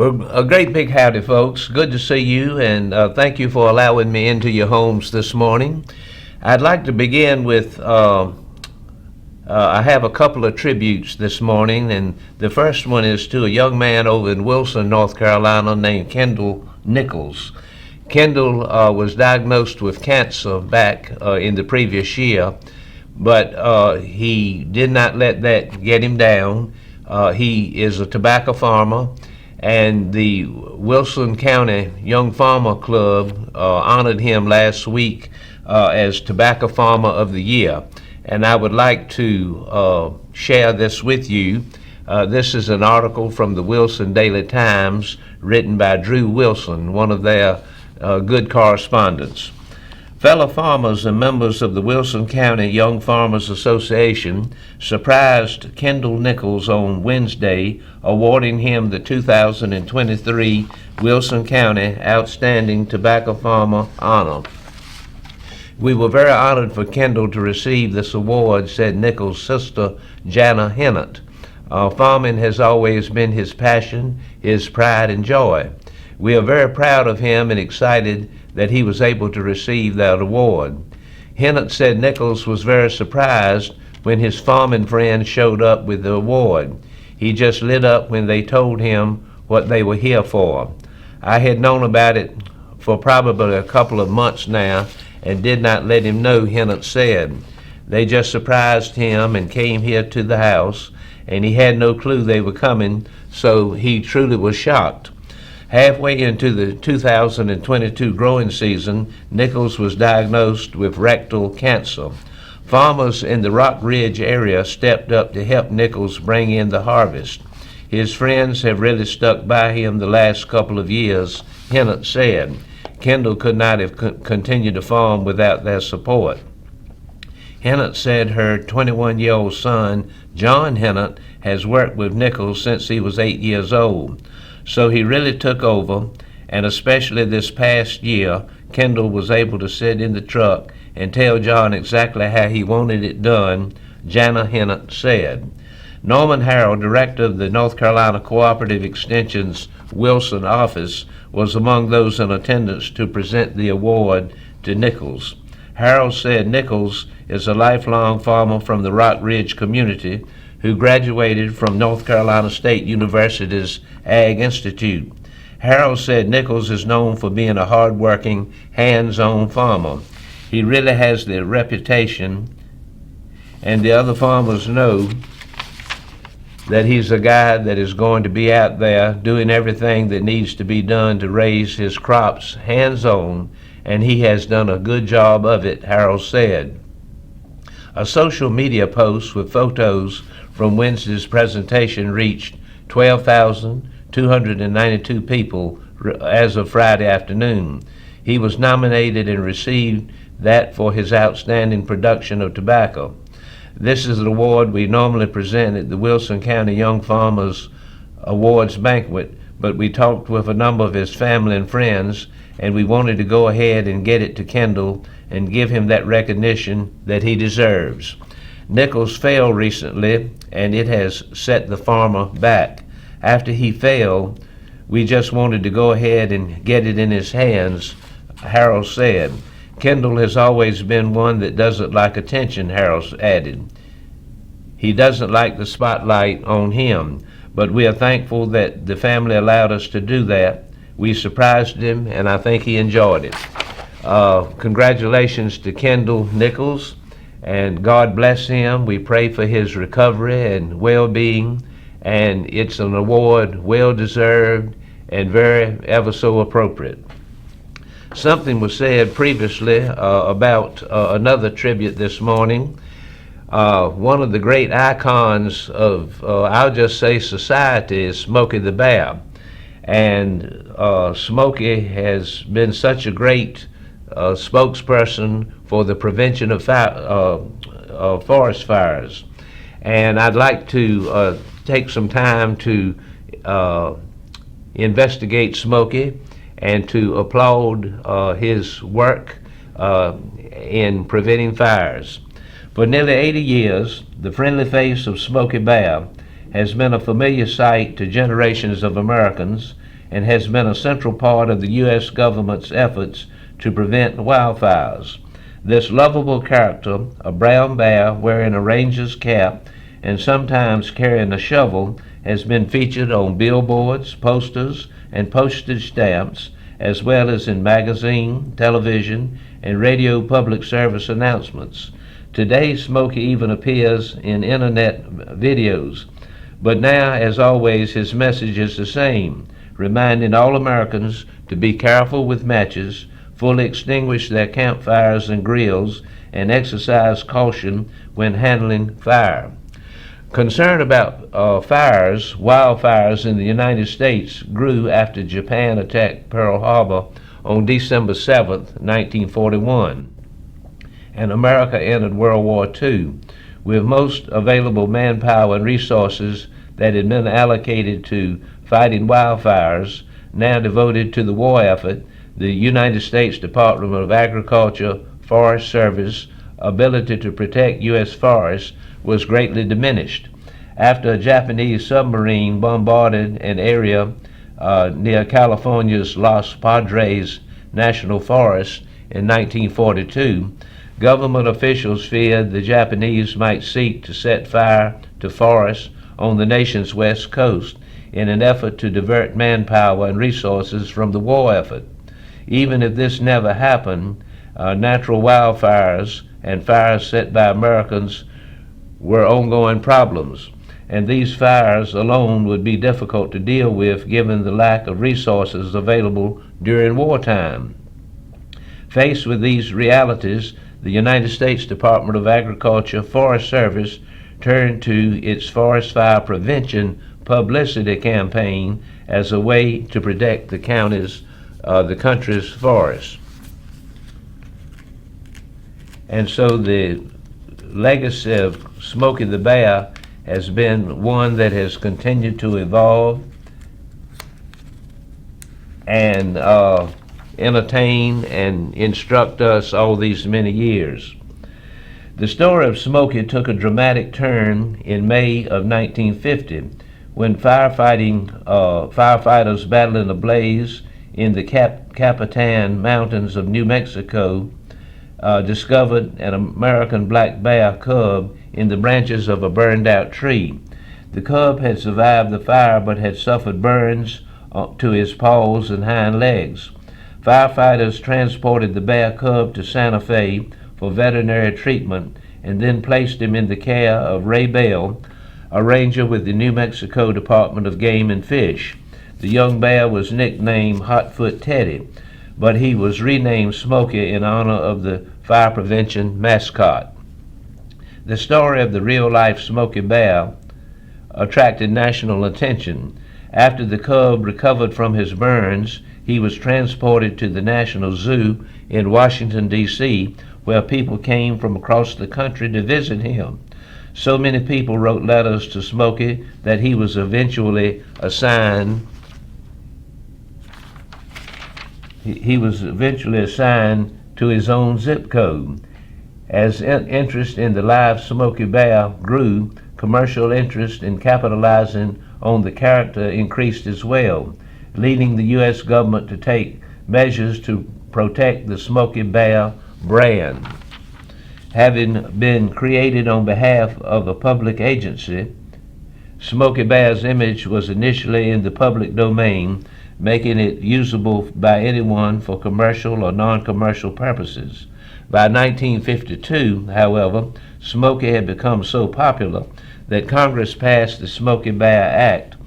Well, a great big howdy, folks. Good to see you, and thank you for allowing me into your homes this morning. I'd like to begin with I have a couple of tributes this morning, and the first one is to a young man over in Wilson, North Carolina, named Kendall Nichols. Kendall was diagnosed with cancer back in the previous year, but he did not let that get him down. He is a tobacco farmer, and the Wilson County Young Farmer Club honored him last week as Tobacco Farmer of the Year. And I would like to share this with you. This is an article from the Wilson Daily Times written by Drew Wilson, one of their good correspondents. Fellow farmers and members of the Wilson County Young Farmers Association surprised Kendall Nichols on Wednesday, awarding him the 2023 Wilson County Outstanding Tobacco Farmer honor. "We were very honored for Kendall to receive this award," said Nichols' sister, Jana Hennett. "Farming has always been his passion, his pride and joy. We are very proud of him and excited that he was able to receive that award." Hennett said Nichols was very surprised when his farming friends showed up with the award. "He just lit up when they told him what they were here for. I had known about it for probably a couple of months now and did not let him know," Hennett said. "They just surprised him and came here to the house, and he had no clue they were coming, so he truly was shocked." Halfway into the 2022 growing season, Nichols was diagnosed with rectal cancer. Farmers in the Rock Ridge area stepped up to help Nichols bring in the harvest. "His friends have really stuck by him the last couple of years," Hennett said. Kendall could not have continued to farm without their support. Hennett said her 21-year-old son, John Hennett, has worked with Nichols since he was 8 years old. So he really took over, and especially this past year, Kendall was able to sit in the truck and tell John exactly how he wanted it done, Jana Hennett said. Norman Harrell, director of the North Carolina Cooperative Extension's Wilson office, was among those in attendance to present the award to Nichols. Harrell said Nichols is a lifelong farmer from the Rock Ridge community who graduated from North Carolina State University's Ag Institute. Harrell said Nichols is known for being a hard-working, hands-on farmer. He really has the reputation, and the other farmers know that he's a guy that is going to be out there doing everything that needs to be done to raise his crops hands-on, and he has done a good job of it, Harrell said. A social media post with photos from Wednesday's presentation reached 12,292 people as of Friday afternoon. He was nominated and received that for his outstanding production of tobacco. "This is an award we normally present at the Wilson County Young Farmers Awards banquet, but we talked with a number of his family and friends, and we wanted to go ahead and get it to Kendall and give him that recognition that he deserves." Nichols fell recently, and it has set the farmer back. "After he fell, we just wanted to go ahead and get it in his hands," Harrell said. "Kendall has always been one that doesn't like attention," Harrell added. "He doesn't like the spotlight on him, but we are thankful that the family allowed us to do that. We surprised him, and I think he enjoyed it." Congratulations to Kendall Nichols, and God bless him. We pray for his recovery and well-being, and it's an award well-deserved and very ever so appropriate. Something was said previously about another tribute this morning. One of the great icons of, I'll just say, society is Smokey the Bear. And Smokey has been such a great spokesperson for the prevention of forest fires. And I'd like to take some time to investigate Smokey and to applaud his work in preventing fires. For nearly 80 years, the friendly face of Smokey Bear has been a familiar sight to generations of Americans, and has been a central part of the U.S. government's efforts to prevent wildfires. This lovable character, a brown bear wearing a ranger's cap and sometimes carrying a shovel, has been featured on billboards, posters, and postage stamps, as well as in magazine, television, and radio public service announcements. Today, Smokey even appears in internet videos. But now, as always, his message is the same, reminding all Americans to be careful with matches, fully extinguish their campfires and grills, and exercise caution when handling fire. Concern about wildfires in the United States grew after Japan attacked Pearl Harbor on December 7, 1941, and America entered World War II, with most available manpower and resources that had been allocated to fighting wildfires now devoted to the war effort. The United States Department of Agriculture, Forest Service ability to protect U.S. forests was greatly diminished. After a Japanese submarine bombarded an area near California's Los Padres National Forest in 1942, government officials feared the Japanese might seek to set fire to forests on the nation's west coast in an effort to divert manpower and resources from the war effort. Even if this never happened, natural wildfires and fires set by Americans were ongoing problems, and these fires alone would be difficult to deal with given the lack of resources available during wartime. Faced with these realities, the United States Department of Agriculture Forest Service turned to its forest fire prevention publicity campaign as a way to protect the country's forests. And so the legacy of Smokey the Bear has been one that has continued to evolve and entertain and instruct us all these many years. The story of Smokey took a dramatic turn in May of 1950 when firefighters battling a blaze in the Capitan Mountains of New Mexico discovered an American black bear cub in the branches of a burned-out tree. The cub had survived the fire but had suffered burns to his paws and hind legs. Firefighters transported the bear cub to Santa Fe for veterinary treatment and then placed him in the care of Ray Bell, a ranger with the New Mexico Department of Game and Fish. The young bear was nicknamed Hotfoot Teddy, but he was renamed Smokey in honor of the fire prevention mascot. The story of the real-life Smokey Bear attracted national attention. After the cub recovered from his burns, he was transported to the National Zoo in Washington, D.C., where people came from across the country to visit him. So many people wrote letters to Smokey that he was eventually assigned to his own zip code. As interest in the live Smokey Bear grew, commercial interest in capitalizing on the character increased as well, leading the U.S. government to take measures to protect the Smokey Bear brand. Having been created on behalf of a public agency, Smokey Bear's image was initially in the public domain, making it usable by anyone for commercial or non-commercial purposes. By 1952, however, Smokey had become so popular that Congress passed the Smokey Bear Act,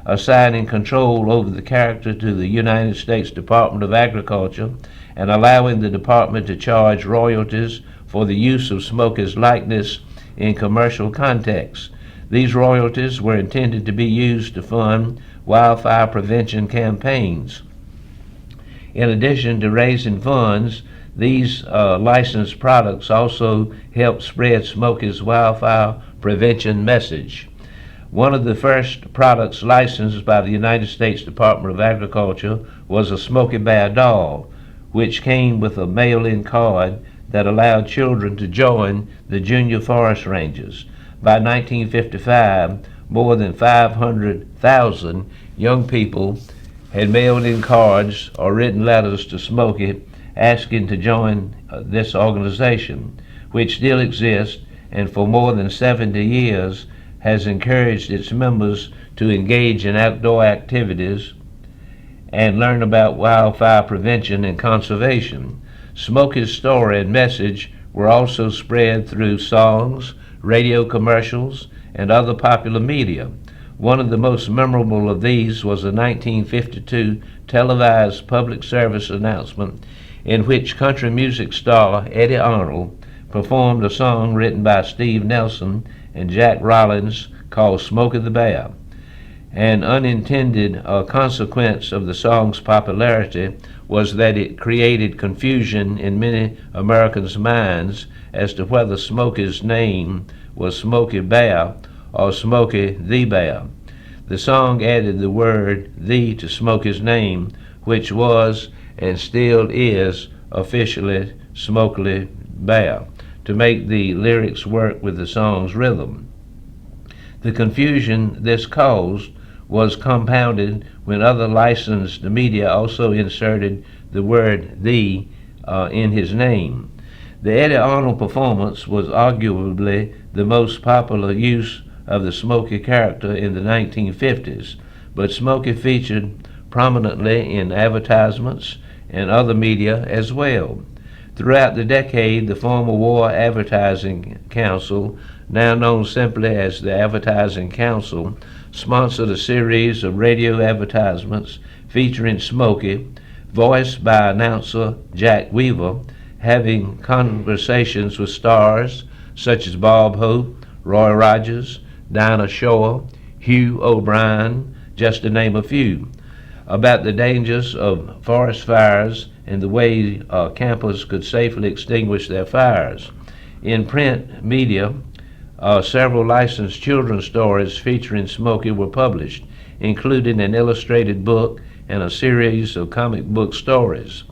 assigning control over the character to the United States Department of Agriculture and allowing the department to charge royalties for the use of Smokey's likeness in commercial contexts. These royalties were intended to be used to fund wildfire prevention campaigns. In addition to raising funds, these licensed products also help spread Smokey's wildfire prevention message. One of the first products licensed by the United States Department of Agriculture was a Smokey Bear doll, which came with a mail-in card that allowed children to join the Junior Forest Rangers. By 1955, more than 500,000 young people had mailed in cards or written letters to Smokey asking to join this organization, which still exists and for more than 70 years has encouraged its members to engage in outdoor activities and learn about wildfire prevention and conservation. Smokey's story and message were also spread through songs, radio commercials, and other popular media. One of the most memorable of these was a 1952 televised public service announcement in which country music star Eddie Arnold performed a song written by Steve Nelson and Jack Rollins called Smokey the Bear. An unintended consequence of the song's popularity was that it created confusion in many Americans' minds as to whether Smokey's name was Smokey Bear or Smokey the Bear. The song added the word "the" to Smokey's name, which was and still is officially Smokey Bear, to make the lyrics work with the song's rhythm. The confusion this caused was compounded when other licensed media also inserted the word "the" in his name. The Eddie Arnold performance was arguably the most popular use of the Smokey character in the 1950s, but Smokey featured prominently in advertisements and other media as well. Throughout the decade, the former War Advertising Council, now known simply as the Advertising Council, sponsored a series of radio advertisements featuring Smokey, voiced by announcer Jack Weaver, having conversations with stars such as Bob Hope, Roy Rogers, Dinah Shore, Hugh O'Brien, just to name a few, about the dangers of forest fires and the way campers could safely extinguish their fires. In print media, several licensed children's stories featuring Smokey were published, including an illustrated book and a series of comic book stories.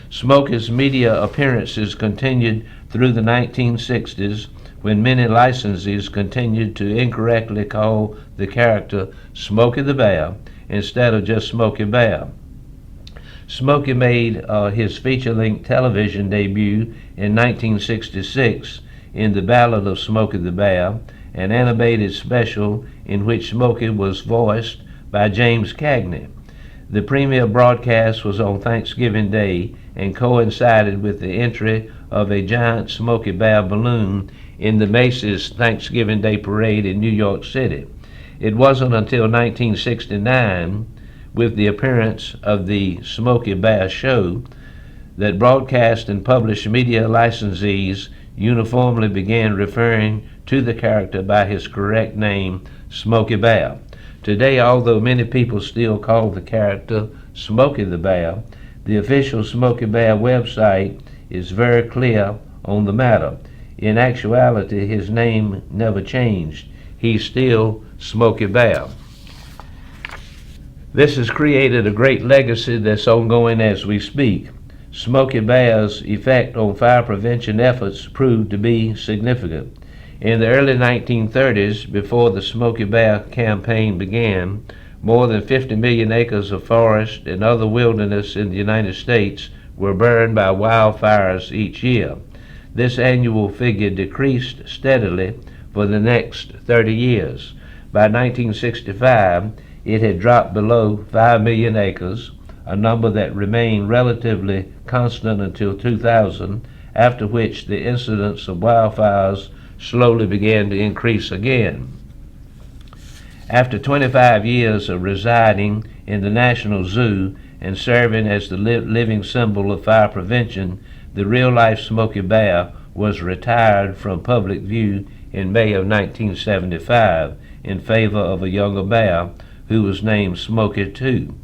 Smokey's media appearances continued through the 1960s, when many licensees continued to incorrectly call the character Smokey the Bear instead of just Smokey Bear. Smokey made his feature-length television debut in 1966 in The Ballad of Smokey the Bear, an animated special in which Smokey was voiced by James Cagney. The premiere broadcast was on Thanksgiving Day and coincided with the entry of a giant Smokey Bear balloon in the Macy's Thanksgiving Day Parade in New York City. It wasn't until 1969, with the appearance of the Smokey Bear Show, that broadcast and published media licensees uniformly began referring to the character by his correct name, Smokey Bear. Today, although many people still call the character Smokey the Bear, the official Smokey Bear website is very clear on the matter. In actuality, his name never changed. He's still Smokey Bear. This has created a great legacy that's ongoing as we speak. Smokey Bear's effect on fire prevention efforts proved to be significant. In the early 1930s, before the Smokey Bear campaign began, more than 50 million acres of forest and other wilderness in the United States were burned by wildfires each year. This annual figure decreased steadily for the next 30 years. By 1965, it had dropped below 5 million acres, a number that remained relatively constant until 2000, after which the incidence of wildfires slowly began to increase again. After 25 years of residing in the National Zoo and serving as the living symbol of fire prevention, the real-life Smokey Bear was retired from public view in May of 1975 in favor of a younger bear who was named Smokey too.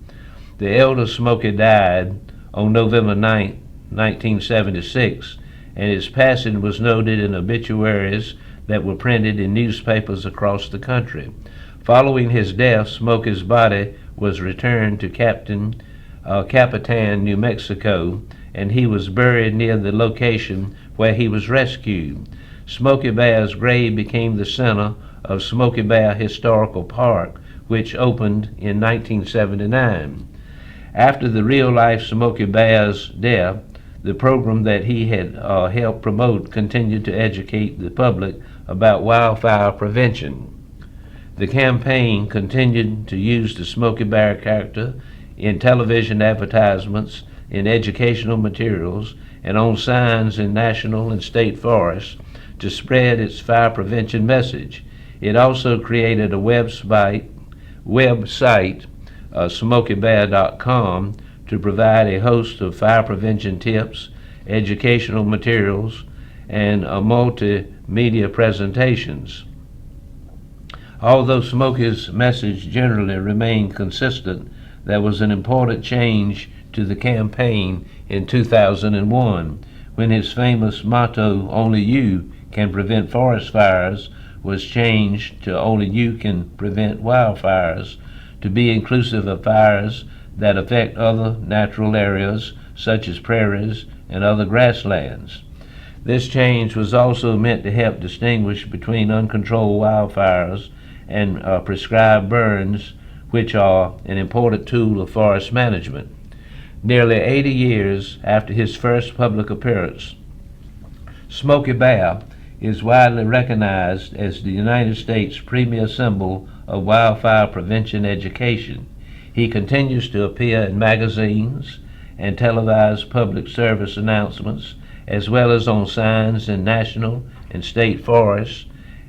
The elder Smokey died on November 9, 1976, and his passing was noted in obituaries that were printed in newspapers across the country. Following his death, Smokey's body was returned to Capitan, New Mexico, and he was buried near the location where he was rescued. Smokey Bear's grave became the center of Smokey Bear Historical Park, which opened in 1979. After the real-life Smokey Bear's death, the program that he had helped promote continued to educate the public about wildfire prevention. The campaign continued to use the Smokey Bear character in television advertisements, in educational materials, and on signs in national and state forests to spread its fire prevention message. It also created a website, SmokeyBear.com, to provide a host of fire prevention tips, educational materials, and multimedia presentations. Although Smokey's message generally remained consistent, there was an important change to the campaign in 2001 when his famous motto, "Only you can prevent forest fires," was changed to "Only you can prevent wildfires," to be inclusive of fires that affect other natural areas such as prairies and other grasslands. This change was also meant to help distinguish between uncontrolled wildfires and prescribed burns, which are an important tool of forest management. Nearly 80 years after his first public appearance, Smokey Bear is widely recognized as the United States' premier symbol of wildfire prevention education. He continues to appear in magazines and televised public service announcements, as well as on signs in national and state forests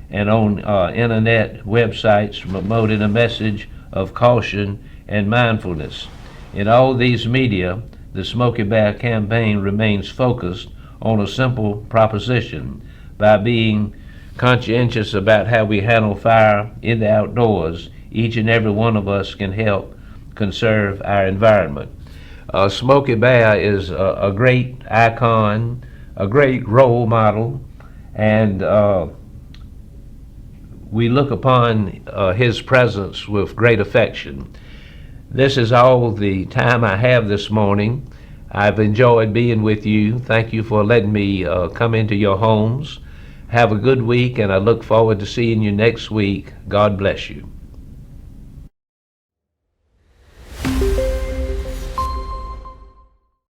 and on internet websites promoting a message of caution and mindfulness. In all these media, the Smokey Bear campaign remains focused on a simple proposition: by being conscientious about how we handle fire in the outdoors, each and every one of us can help conserve our environment. Smokey Bear is a great icon, a great role model, and we look upon his presence with great affection. This is all the time I have this morning. I've enjoyed being with you. Thank you for letting me come into your homes. Have a good week, and I look forward to seeing you next week. God bless you.